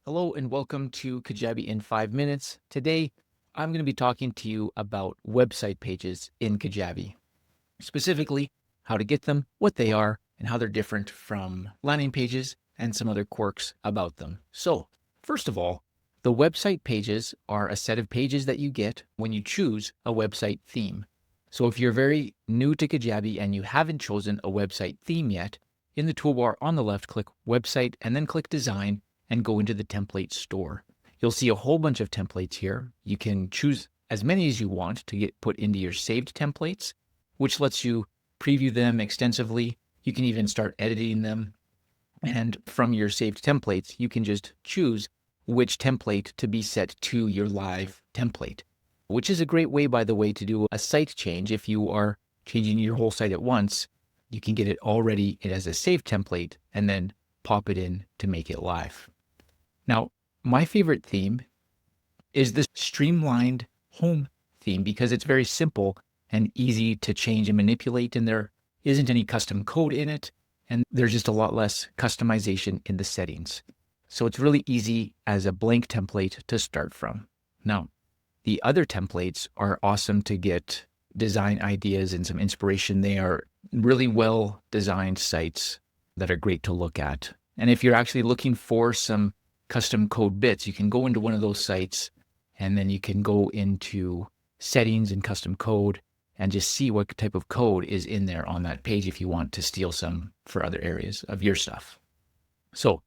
Hello and welcome to Kajabi in 5 minutes. Today, I'm going to be talking to you about website pages in Kajabi, specifically how to get them, what they are, and how they're different from landing pages and some other quirks about them. So, first of all, the website pages are a set of pages that you get when you choose a website theme. So if you're very new to Kajabi and you haven't chosen a website theme yet, in the toolbar on the left, click Website and then click Design and go into the template store. You'll see a whole bunch of templates here. You can choose as many as you want to get put into your saved templates, which lets you preview them extensively. You can even start editing them. And from your saved templates, you can just choose which template to be set to your live template, which is a great way, by the way, to do a site change. If you are changing your whole site at once, you can get it already as a saved template and then pop it in to make it live. Now, my favorite theme is the streamlined home theme because it's very simple and easy to change and manipulate, and there isn't any custom code in it, and there's just a lot less customization in the settings. So it's really easy as a blank template to start from. Now, the other templates are awesome to get design ideas and some inspiration. They are really well designed sites that are great to look at. And if you're actually looking for some custom code bits, you can go into one of those sites and then you can go into settings and custom code and just see what type of code is in there on that page if you want to steal some for other areas of your stuff. So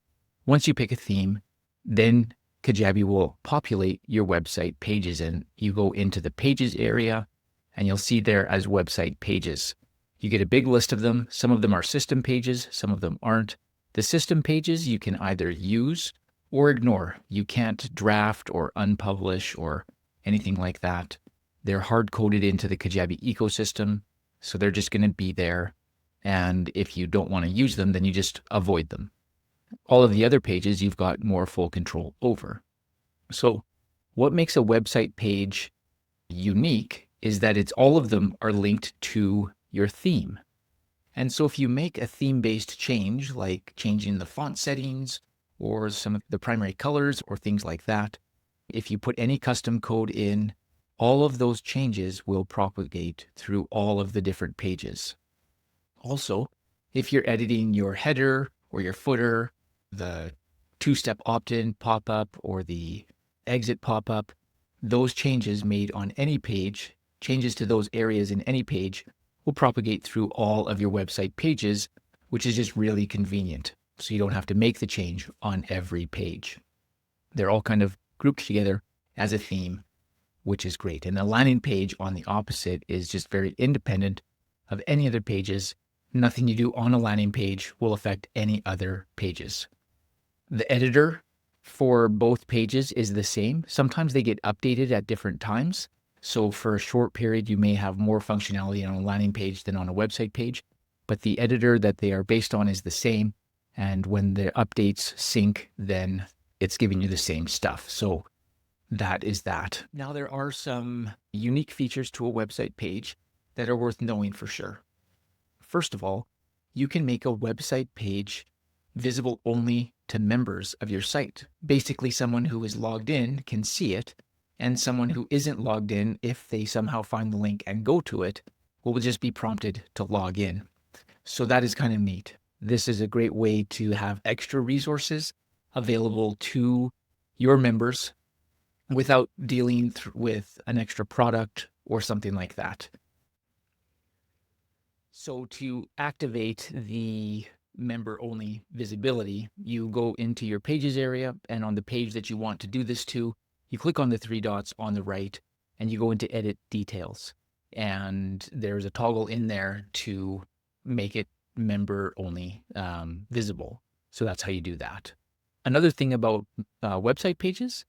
once you pick a theme, then Kajabi will populate your website pages, and you go into the pages area and you'll see there as website pages. You get a big list of them. Some of them are system pages, some of them aren't. The system pages you can either use or ignore. You can't draft or unpublish or anything like that. They're hard-coded into the Kajabi ecosystem, so they're just going to be there. And if you don't want to use them, then you just avoid them. All of the other pages you've got more full control over. So what makes a website page unique is that all of them are linked to your theme. And so if you make a theme-based change, like changing the font settings or some of the primary colors or things like that, if you put any custom code in, all of those changes will propagate through all of the different pages. Also, if you're editing your header or your footer, the two-step opt-in pop-up or the exit pop-up, those changes made on any page, changes to those areas in any page, will propagate through all of your website pages, which is just really convenient. So you don't have to make the change on every page. They're all kind of grouped together as a theme, which is great. And the landing page on the opposite is just very independent of any other pages. Nothing you do on a landing page will affect any other pages. The editor for both pages is the same. Sometimes they get updated at different times. So for a short period, you may have more functionality on a landing page than on a website page, but the editor that they are based on is the same. And when the updates sync, then it's giving you the same stuff. So that is that. Now, there are some unique features to a website page that are worth knowing for sure. First of all, you can make a website page visible only to members of your site. Basically, someone who is logged in can see it, and someone who isn't logged in, if they somehow find the link and go to it, will just be prompted to log in. So that is kind of neat. This is a great way to have extra resources available to your members without dealing with an extra product or something like that. So to activate the member-only visibility, you go into your pages area, and on the page that you want to do this to, you click on the three dots on the right and you go into Edit Details. And there's a toggle in there to make it member-only visible. So that's how you do that. Another thing about website pages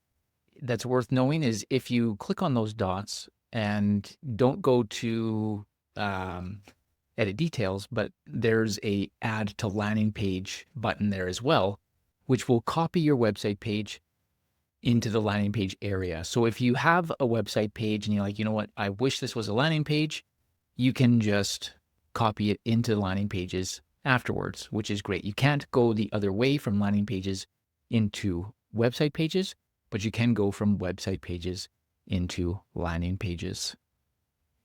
that's worth knowing is if you click on those dots and don't go to Edit Details, but there's a Add to Landing Page button there as well, which will copy your website page into the landing page area. So if you have a website page and you're like, you know what, I wish this was a landing page, you can just copy it into the landing pages afterwards, which is great. You can't go the other way from landing pages into website pages, but you can go from website pages into landing pages.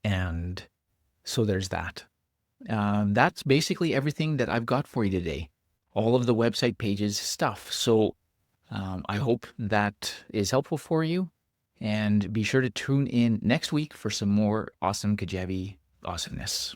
And so there's that. That's basically everything that I've got for you today. All of the website pages stuff. So I hope that is helpful for you. And be sure to tune in next week for some more awesome Kajabi awesomeness.